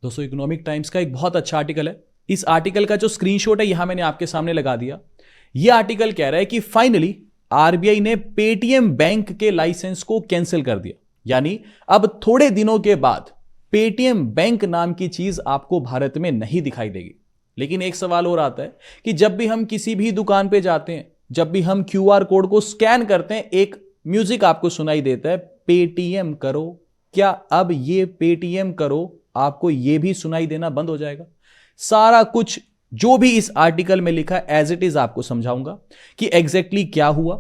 दोस्तों, economic times का एक बहुत अच्छा आर्टिकल है। इस आर्टिकल का जो स्क्रीनशॉट है यहां मैंने आपके सामने लगा दिया। यह आर्टिकल कह रहा है कि फाइनली आरबीआई ने पेटीएम बैंक के लाइसेंस को कैंसिल कर दिया। यानी अब थोड़े दिनों के बाद पेटीएम बैंक नाम की चीज आपको भारत में नहीं दिखाई देगी। लेकिन एक सवाल और आता है कि जब भी हम किसी भी दुकान पे जाते हैं, जब भी हम क्यूआर कोड को स्कैन करते हैं, एक म्यूजिक आपको सुनाई देता है, पेटीएम करो। क्या अब ये पेटीएम करो आपको यह भी सुनाई देना बंद हो जाएगा? सारा कुछ जो भी इस आर्टिकल में लिखा है एज इट इज आपको समझाऊंगा कि एग्जैक्टली क्या हुआ।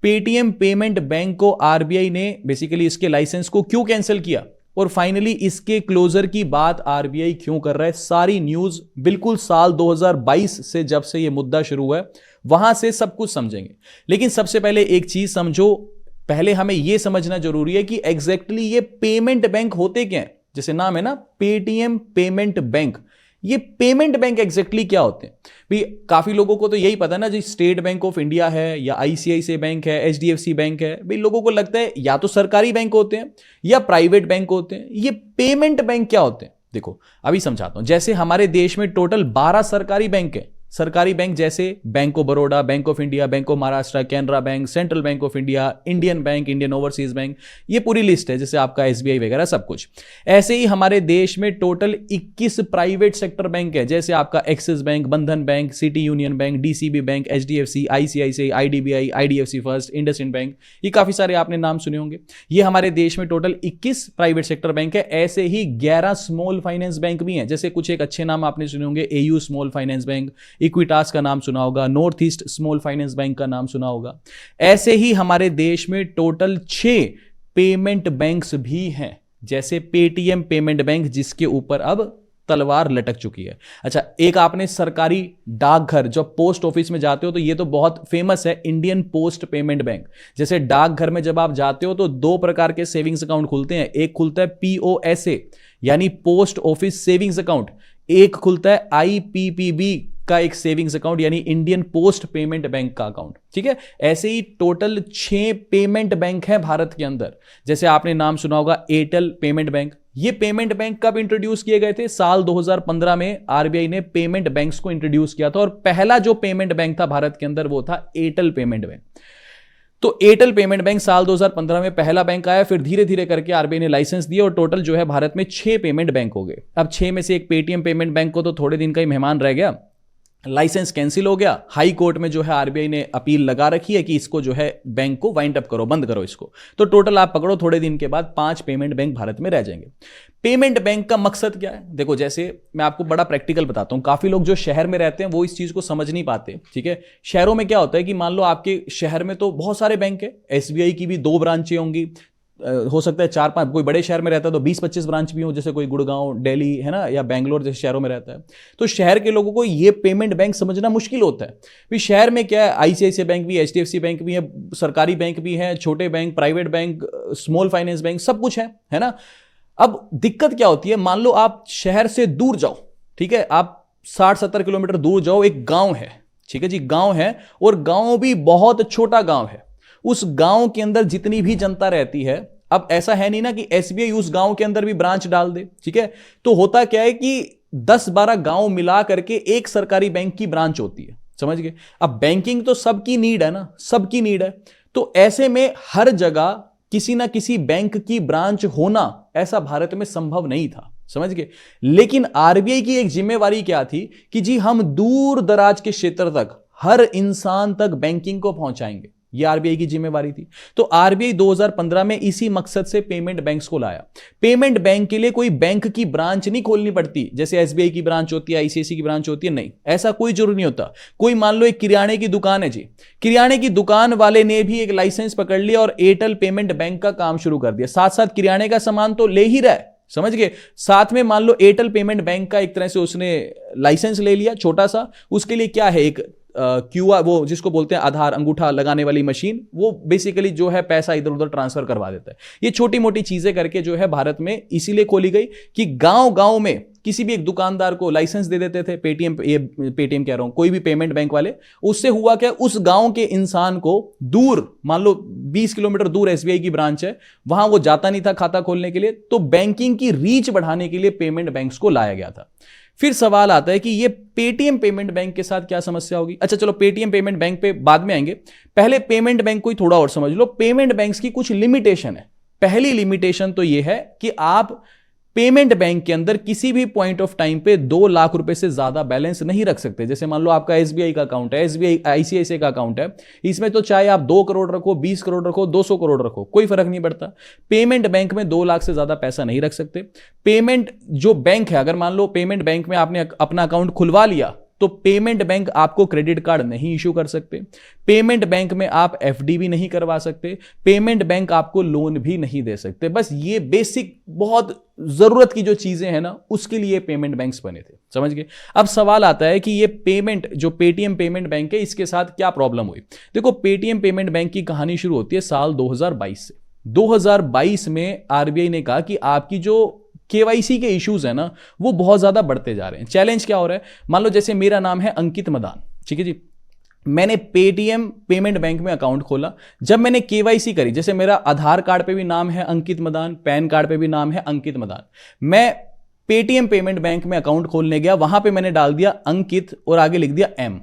पेटीएम पेमेंट बैंक को आरबीआई ने बेसिकली इसके लाइसेंस को क्यों कैंसिल किया और फाइनली इसके क्लोजर की बात आरबीआई क्यों कर रहा है। सारी न्यूज बिल्कुल साल 2022 से जब से यह मुद्दा शुरू हुआ है वहां से सब कुछ समझेंगे। लेकिन सबसे पहले एक चीज समझो, पहले हमें यह समझना जरूरी है कि एग्जैक्टली ये पेमेंट बैंक होते क्या हैं। जैसे नाम है ना, पेटीएम पेमेंट बैंक। ये पेमेंट बैंक एग्जैक्टली क्या होते हैं भाई? काफी लोगों को तो यही पता है ना जी, स्टेट बैंक ऑफ इंडिया है या आईसीआईसीआई बैंक है, एचडीएफसी बैंक है। भाई लोगों को लगता है या तो सरकारी बैंक होते हैं या प्राइवेट बैंक होते हैं। ये पेमेंट बैंक क्या होते हैं? देखो अभी समझाता हूं। जैसे हमारे देश में टोटल 12 सरकारी बैंक है। सरकारी बैंक जैसे bank of Baroda, bank of India, bank of Maharashtra, Canara bank, central bank of India, Indian bank, Indian overseas bank, ये पूरी लिस्ट है। जैसे आपका एसबीआई वगैरह सब कुछ। ऐसे ही हमारे देश में टोटल 21 प्राइवेट सेक्टर बैंक है। जैसे आपका एक्सिस बैंक, बंधन bank, city union bank, DCB bank, HDFC, ICICI, IDBI, IDFC first, IndusInd bank, ये काफी सारे आपने नाम सुने होंगे। ये हमारे देश में टोटल 21 प्राइवेट सेक्टर बैंक है। ऐसे ही 11 स्मॉल फाइनेंस बैंक भी हैं। जैसे कुछ एक अच्छे नाम आपने सुने होंगे, AU small finance bank, Equitas का नाम सुना होगा, north east small finance bank का नाम सुना होगा। ऐसे ही हमारे देश में टोटल 6 पेमेंट बैंक्स भी हैं। जैसे पेटीएम पेमेंट बैंक, जिसके ऊपर अब तलवार लटक चुकी है। अच्छा, एक आपने सरकारी डाकघर, जब पोस्ट ऑफिस में जाते हो तो ये तो बहुत फेमस है, इंडियन पोस्ट पेमेंट बैंक। जैसे डाकघर में जब आप जाते हो तो 2 प्रकार के सेविंग्स अकाउंट खुलते हैं। एक खुलता है पीओएसए यानी पोस्ट ऑफिस सेविंग्स अकाउंट, एक खुलता है आईपीपीबी का एक सेविंग्स अकाउंट यानी इंडियन पोस्ट पेमेंट बैंक का अकाउंट। ठीक है, ऐसे ही टोटल 6 पेमेंट बैंक हैं भारत के अंदर। जैसे आपने नाम सुना होगा एयरटेल पेमेंट बैंक। ये पेमेंट बैंक कब इंट्रोड्यूस किए गए थे? साल 2015 में आरबीआई ने पेमेंट बैंक्स को इंट्रोड्यूस किया था और पहला जो पेमेंट बैंक था भारत के अंदर वो था एयरटेल पेमेंट बैंक। तो एयरटेल पेमेंट बैंक साल 2015 में पहला बैंक आया, फिर धीरे धीरे करके आरबीआई ने लाइसेंस दिया और टोटल जो है भारत में 6 पेमेंट बैंक हो गए। अब 6 में से एक पेटीएम पेमेंट बैंक को तो थोड़े दिन का ही मेहमान रह गया, लाइसेंस कैंसिल हो गया। हाई कोर्ट में जो है आरबीआई ने अपील लगा रखी है कि इसको जो है बैंक को वाइंड अप करो, बंद करो इसको। तो टोटल आप पकड़ो थोड़े दिन के बाद 5 पेमेंट बैंक भारत में रह जाएंगे। पेमेंट बैंक का मकसद क्या है? देखो, जैसे मैं आपको बड़ा प्रैक्टिकल बताता हूं। काफी लोग जो शहर में रहते हैं वो इस चीज को समझ नहीं पाते। ठीक है, शहरों में क्या होता है कि मान लो आपके शहर में तो बहुत सारे बैंक है, एसबीआई की भी 2 ब्रांचें होंगी, हो सकता है 4-5, कोई बड़े शहर में रहता है तो 20-25 ब्रांच भी हो, जैसे कोई गुड़गांव, दिल्ली है ना, या बैंगलोर जैसे शहरों में रहता है। तो शहर के लोगों को ये पेमेंट बैंक समझना मुश्किल होता है। भी शहर में क्या है, आईसीआईसीआई बैंक भी, एचडीएफसी बैंक भी है, सरकारी बैंक भी है, छोटे bank, private bank, small finance bank, सब कुछ है ना। अब दिक्कत क्या होती है, मान लो आप शहर से दूर जाओ, ठीक है, आप 60-70 किलोमीटर दूर जाओ, एक गांव है, ठीक है जी, गांव है, और गांव भी बहुत छोटा गांव है। उस गांव के अंदर जितनी भी जनता रहती है, अब ऐसा है नहीं ना कि एसबीआई उस गांव के अंदर भी ब्रांच डाल दे। ठीक है, तो होता क्या है कि 10-12 गांव मिला करके एक सरकारी बैंक की ब्रांच होती है। समझ गए? अब बैंकिंग तो सबकी नीड है ना, सबकी नीड है। तो ऐसे में हर जगह किसी ना किसी बैंक की ब्रांच होना ऐसा भारत में संभव नहीं था। समझ गए? लेकिन आरबीआई की एक जिम्मेवारी क्या थी कि जी हम दूर दराज के क्षेत्र तक, हर इंसान तक बैंकिंग को पहुंचाएंगे। यह आरबीआई की जिम्मेवारी थी। तो आरबीआई 2015 में इसी मकसद से पेमेंट बैंक्स को लाया। पेमेंट बैंक के लिए कोई बैंक की ब्रांच नहीं खोलनी पड़ती, जैसे एसबीआई की ब्रांच होती है, आईसीआईसीआई की ब्रांच होती है, नहीं, ऐसा कोई जरूरी नहीं होता। कोई मान लो एक किराने की दुकान है जी, किराने की दुकान वाले ने भी एक लाइसेंस पकड़ लिया और एयरटेल पेमेंट बैंक का काम शुरू कर दिया। साथ साथ किराने का सामान तो ले ही रहा है, समझ गए, साथ में मान लो एयरटेल पेमेंट बैंक का एक तरह से उसने लाइसेंस ले लिया छोटा सा। उसके लिए क्या है, एक क्यूआर, वो जिसको बोलते हैं आधार अंगूठा लगाने वाली मशीन, वो बेसिकली जो है पैसा इधर उधर ट्रांसफर करवा देता है। ये छोटी मोटी चीजें करके जो है भारत में इसीलिए खोली गई कि गांव गांव में किसी भी एक दुकानदार को लाइसेंस दे देते थे, पेटीएम कह रहा हूं, कोई भी पेमेंट बैंक वाले। उससे हुआ क्या, उस गांव के इंसान को दूर, मान लो 20 किलोमीटर दूर एसबीआई की ब्रांच है, वहां वो जाता नहीं था खाता खोलने के लिए, तो बैंकिंग की रीच बढ़ाने के लिए पेमेंट बैंक्स को लाया गया था। फिर सवाल आता है कि ये पेटीएम पेमेंट बैंक के साथ क्या समस्या होगी। अच्छा चलो पेटीएम पेमेंट बैंक पे बाद में आएंगे, पहले पेमेंट बैंक को ही थोड़ा और समझ लो। पेमेंट बैंक्स की कुछ लिमिटेशन है। पहली लिमिटेशन तो ये है कि आप पेमेंट बैंक के अंदर किसी भी पॉइंट ऑफ टाइम पे 2 लाख रुपए से ज्यादा बैलेंस नहीं रख सकते। जैसे मान लो आपका एसबीआई का अकाउंट है, एसबीआई आईसीआईसीआई का अकाउंट है, इसमें तो चाहे आप 2 करोड़ रखो, 20 करोड़ रखो, 200 करोड़ रखो, कोई फर्क नहीं पड़ता। पेमेंट बैंक में 2 लाख से ज्यादा पैसा नहीं रख सकते। पेमेंट जो बैंक है, अगर मान लो पेमेंट बैंक में आपने अपना अकाउंट खुलवा लिया, तो पेमेंट बैंक आपको क्रेडिट कार्ड नहीं इशू कर सकते। पेमेंट बैंक में आप एफडी भी नहीं करवा सकते। पेमेंट बैंक आपको लोन भी नहीं दे सकते। बस ये बेसिक बहुत जरूरत की जो चीजें हैं ना, उसके लिए पेमेंट बैंक्स बने थे। समझ गए। अब सवाल आता है कि ये पेमेंट जो पेटीएम पेमेंट बैंक है, इसके साथ क्या प्रॉब्लम हुई। देखो पेटीएम पेमेंट बैंक की कहानी शुरू होती है साल 2022 से। 2022 में आरबीआई ने कहा कि आपकी जो केवाईसी के इश्यूज है ना, वो बहुत ज्यादा बढ़ते जा रहे हैं। चैलेंज क्या हो रहा है, मान लो जैसे मेरा नाम है अंकित मदान, ठीक है जी, मैंने पेटीएम पेमेंट बैंक में अकाउंट खोला। जब मैंने केवाईसी करी, जैसे मेरा आधार कार्ड पे भी नाम है अंकित मदान, पैन कार्ड पे भी नाम है अंकित मदान, मैं पेटीएम पेमेंट बैंक में अकाउंट खोलने गया, वहां पे मैंने डाल दिया अंकित और आगे लिख दिया एम,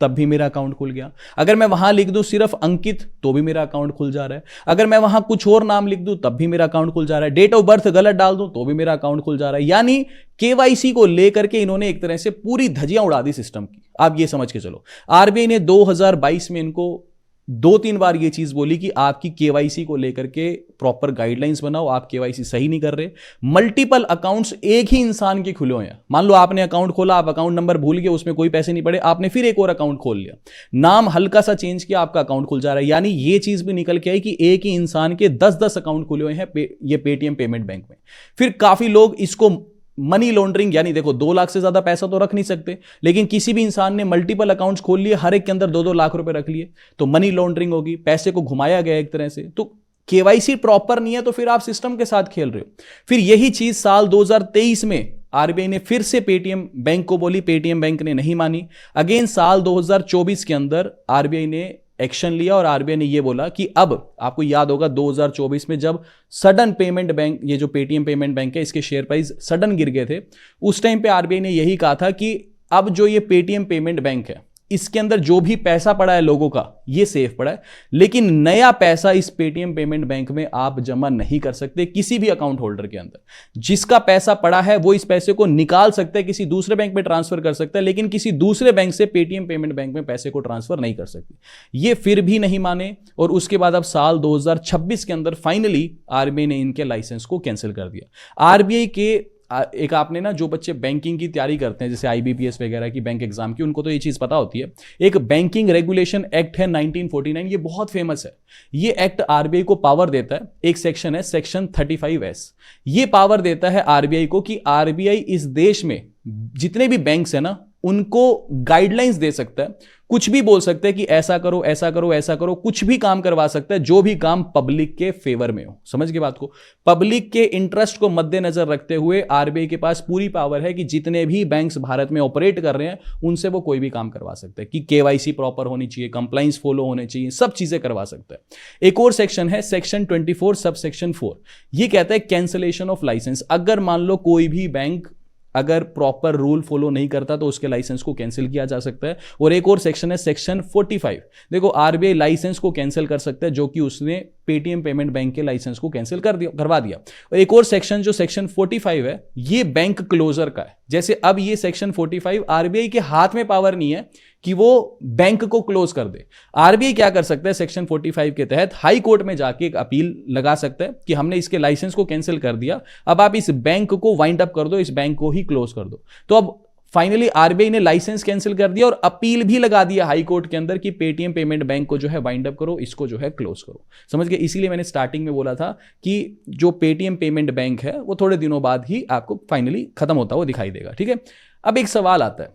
तब भी मेरा अकाउंट खुल गया। अगर मैं वहां लिख दूं सिर्फ अंकित, तो भी मेरा अकाउंट खुल जा रहा है। अगर मैं वहां कुछ और नाम लिख दूं, तब भी मेरा अकाउंट खुल जा रहा है। डेट ऑफ बर्थ गलत डाल दूं, तो भी मेरा अकाउंट खुल जा रहा है। यानी केवाईसी को लेकर के इन्होंने एक तरह से पूरी धज्जियां उड़ा दी सिस्टम की। आप ये समझ के चलो, आरबीआई ने 2022 में इनको 2-3 बार ये चीज बोली कि आपकी केवाईसी को लेकर के प्रॉपर गाइडलाइंस बनाओ, आप केवाईसी सही नहीं कर रहे। मल्टीपल अकाउंट्स एक ही इंसान के खुले हुए हैं। मान लो आपने अकाउंट खोला, आप अकाउंट नंबर भूल गए, उसमें कोई पैसे नहीं पड़े, आपने फिर एक और अकाउंट खोल लिया, नाम हल्का सा चेंज किया, आपका अकाउंट खुल जा रहा है। यानी ये चीज भी निकल के आई कि एक ही इंसान के 10-10 अकाउंट खुले हुए हैं ये पेटीएम पेमेंट बैंक में। फिर काफी लोग इसको मनी लॉन्ड्रिंग, यानी देखो 2 लाख से ज्यादा पैसा तो रख नहीं सकते, लेकिन किसी भी इंसान ने मल्टीपल अकाउंट्स खोल लिए, हर एक के अंदर 2-2 लाख रुपए रख लिए, तो मनी लॉन्ड्रिंग होगी, पैसे को घुमाया गया एक तरह से। तो केवाईसी प्रॉपर नहीं है, तो फिर आप सिस्टम के साथ खेल रहे हो। फिर यही चीज साल 2023 में आरबीआई ने फिर से पेटीएम बैंक को बोली, पेटीएम बैंक ने नहीं मानी। अगेन साल 2024 के अंदर आरबीआई ने एक्शन लिया और आरबीआई ने यह बोला कि अब आपको याद होगा 2024 में जब सडन पेमेंट बैंक, ये जो पेटीएम पेमेंट बैंक है, इसके शेयर प्राइस सडन गिर गए थे, उस टाइम पे आरबीआई ने यही कहा था कि अब जो ये पेटीएम पेमेंट बैंक है, इसके अंदर जो भी पैसा पड़ा है लोगों का, ये सेफ पड़ा है, लेकिन नया पैसा इस पेटीएम पेमेंट बैंक में आप जमा नहीं कर सकते किसी भी अकाउंट होल्डर के अंदर। जिसका पैसा पड़ा है वो इस पैसे को निकाल सकता है, किसी दूसरे बैंक में ट्रांसफर कर सकता है, लेकिन किसी दूसरे बैंक से पेटीएम पेमेंट बैंक में पैसे को ट्रांसफर नहीं कर सकते। ये फिर भी नहीं माने और उसके बाद अब साल 2026 के अंदर फाइनली आरबीआई ने इनके लाइसेंस को कैंसिल कर दिया। आरबीआई के एक आपने ना, जो बच्चे बैंकिंग की तैयारी करते हैं, जैसे आईबीपीएस वगैरह की बैंक एग्जाम की, उनको तो ये चीज पता होती है। एक बैंकिंग रेगुलेशन एक्ट है 1949, ये बहुत फेमस है। ये एक्ट आरबीआई को पावर देता है, एक सेक्शन है सेक्शन 35S, ये पावर देता है आरबीआई को कि आरबीआई इस देश में जितने भी बैंक्स है ना, उनको गाइडलाइंस दे सकता है, कुछ भी बोल सकता है कि ऐसा करो ऐसा करो ऐसा करो, कुछ भी काम करवा सकता है, जो भी काम पब्लिक के फेवर में हो। समझ के बात को, पब्लिक के इंटरेस्ट को मद्देनजर रखते हुए आरबीआई के पास पूरी पावर है कि जितने भी बैंक्स भारत में ऑपरेट कर रहे हैं, उनसे वो कोई भी काम करवा सकता है, कि केवाईसी प्रॉपर होनी चाहिए, कंप्लाइंस फॉलो होने चाहिए, सब चीजें करवा सकता है। एक और सेक्शन है सेक्शन 24 सब सेक्शन 4, ये कहता है कैंसलेशन ऑफ लाइसेंस। अगर मान लो कोई भी बैंक अगर प्रॉपर रूल फॉलो नहीं करता तो उसके लाइसेंस को कैंसिल किया जा सकता है। और एक और सेक्शन है सेक्शन 45, देखो आरबीआई लाइसेंस को कैंसिल कर सकता है जो कि उसने पेटीएम पेमेंट बैंक के लाइसेंस को कैंसिल करवा दिया। और एक और सेक्शन जो सेक्शन 45 है, ये बैंक क्लोजर का है। जैसे अब ये सेक्शन 45 आरबीआई के हाथ में पावर नहीं है कि वो बैंक को क्लोज कर दे। आरबीआई क्या कर सकता है, सेक्शन 45 के तहत हाई कोर्ट में जाके एक अपील लगा सकता है कि हमने इसके लाइसेंस को कैंसिल कर दिया, अब आप इस बैंक को वाइंड अप कर दो, इस बैंक को ही क्लोज कर दो। तो अब फाइनली आरबीआई ने लाइसेंस कैंसिल कर दिया और अपील भी लगा दिया हाई कोर्ट के अंदर कि पेटीएम पेमेंट बैंक को जो है वाइंड अप करो, इसको जो है क्लोज करो। समझ गए। इसीलिए मैंने स्टार्टिंग में बोला था कि जो पेटीएम पेमेंट बैंक है वो थोड़े दिनों बाद ही आपको फाइनली खत्म होता हुआ दिखाई देगा। ठीक है। अब एक सवाल आता है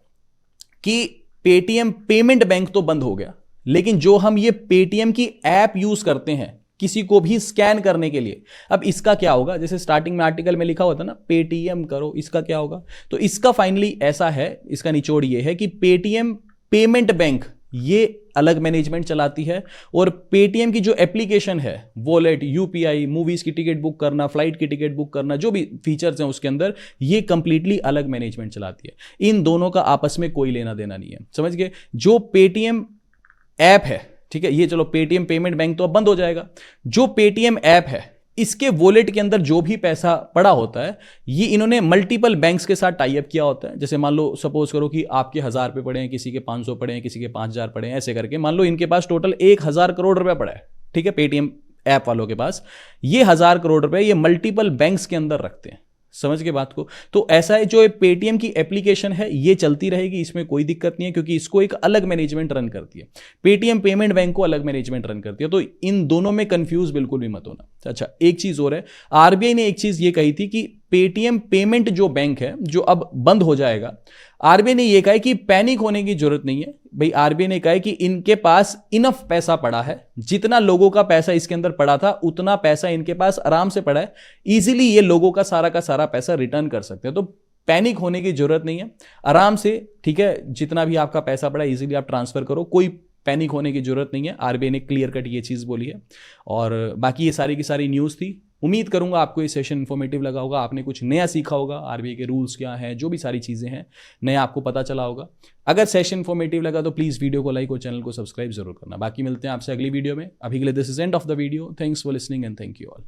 कि पेटीएम पेमेंट बैंक तो बंद हो गया, लेकिन जो हम ये पेटीएम की ऐप यूज करते हैं किसी को भी स्कैन करने के लिए, अब इसका क्या होगा? जैसे स्टार्टिंग में आर्टिकल में लिखा होता ना पेटीएम करो, इसका क्या होगा? तो इसका फाइनली ऐसा है, इसका निचोड़ ये है कि पेटीएम पेमेंट बैंक ये अलग मैनेजमेंट चलाती है, और पेटीएम की जो एप्लीकेशन है, वॉलेट, यूपीआई, मूवीज की टिकट बुक करना, फ्लाइट की टिकट बुक करना, जो भी फीचर्स हैं उसके अंदर, ये कंप्लीटली अलग मैनेजमेंट चलाती है। इन दोनों का आपस में कोई लेना देना नहीं है, समझ गए? जो पेटीएम ऐप है, ठीक है, ये चलो पेटीएम पेमेंट बैंक तो अब बंद हो जाएगा, जो पेटीएम ऐप है इसके वॉलेट के अंदर जो भी पैसा पड़ा होता है, ये इन्होंने मल्टीपल बैंक्स के साथ टाई अप किया होता है। जैसे मान लो सपोज करो कि आपके 1000 रुपये पड़े हैं, किसी के 500 पड़े हैं, किसी के 5000 पड़े हैं, ऐसे करके मान लो इनके पास टोटल 1000 करोड़ रुपया पड़ा है, ठीक है, पेटीएम ऐप वालों के पास। ये 1000 करोड़ रुपए ये मल्टीपल बैंक्स के अंदर रखते हैं, समझ के बात को? तो ऐसा है, जो पेटीएम की एप्लीकेशन है ये चलती रहेगी, इसमें कोई दिक्कत नहीं है, क्योंकि इसको एक अलग मैनेजमेंट रन करती है, पेटीएम पेमेंट बैंक को अलग मैनेजमेंट रन करती है। तो इन दोनों में कंफ्यूज बिल्कुल भी मत होना। अच्छा, एक चीज और है, आरबीआई ने एक चीज ये कही थी कि पेटीएम पेमेंट जो बैंक है जो अब बंद हो जाएगा, आरबीआई ने ये कहा है कि पैनिक होने की जरूरत नहीं है भाई। आरबीआई ने कहा है कि इनके पास इनफ पैसा पड़ा है, जितना लोगों का पैसा इसके अंदर पड़ा था उतना पैसा इनके पास आराम से पड़ा है, इजीली ये लोगों का सारा पैसा रिटर्न कर सकते हैं। तो पैनिक होने की जरूरत नहीं है, आराम से, ठीक है, जितना भी आपका पैसा पड़ा इजीली आप ट्रांसफर करो, कोई पैनिक होने की जरूरत नहीं है। आरबीआई ने क्लियर कट ये चीज बोली है। और बाकी ये सारी की सारी न्यूज़ थी। उम्मीद करूंगा आपको ये सेशन इन्फॉर्मेटिव लगा होगा, आपने कुछ नया सीखा होगा, आरबीआई के रूल्स क्या हैं, जो भी सारी चीज़ें हैं नया आपको पता चला होगा। अगर सेशन इन्फॉर्मेटिव लगा तो प्लीज़ वीडियो को लाइक और चैनल को सब्सक्राइब जरूर करना। बाकी मिलते हैं आपसे अगली वीडियो में। अभी के लिए this is end of the video. Thanks for listening and thank you all.